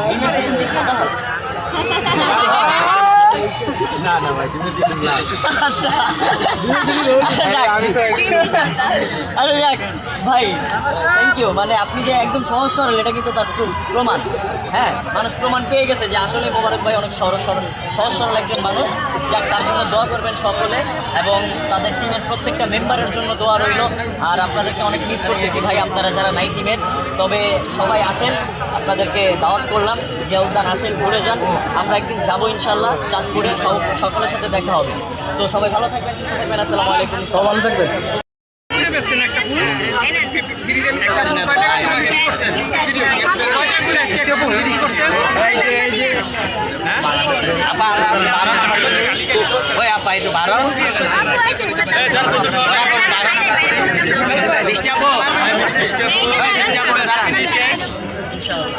ডিমের কুসুম কি সাদা হয়? না না ভাই তুমি দিন না আচ্ছা আমি তো আচ্ছা যাক ভাই থ্যাংক ইউ। মানে আপনি যে একদম সহজ সরল এটা কিন্তু তার প্রমাণ। হ্যাঁ, মানুষ প্রমাণ পেয়ে গেছে যে আসলে মোবারক ভাই অনেক সহজ সরল একজন মানুষ। যাক, তার জন্য দোয়া করবেন সকলে এবং তাদের টিমের প্রত্যেকটা মেম্বারের জন্য দোয়া রইল। আর আপনাদেরকে অনেক মিস করতেছি ভাই, আপনারা যারা নাই টিমের। তবে সবাই আসেন, আপনাদেরকে দাওয়াত করলাম, জিয়াউদ্দান আসেন, ঘুরে যান। আমরা একদিন যাবো ইনশাল্লাহ চাঁদপুরে, সকলের সাথে দেখা হবে। তো সবাই ভালো থাকবেন, সুস্থ থাকবেন। আসসালামু আলাইকুম। সব ভালো থাকবেন। ইনশাআল্লাহ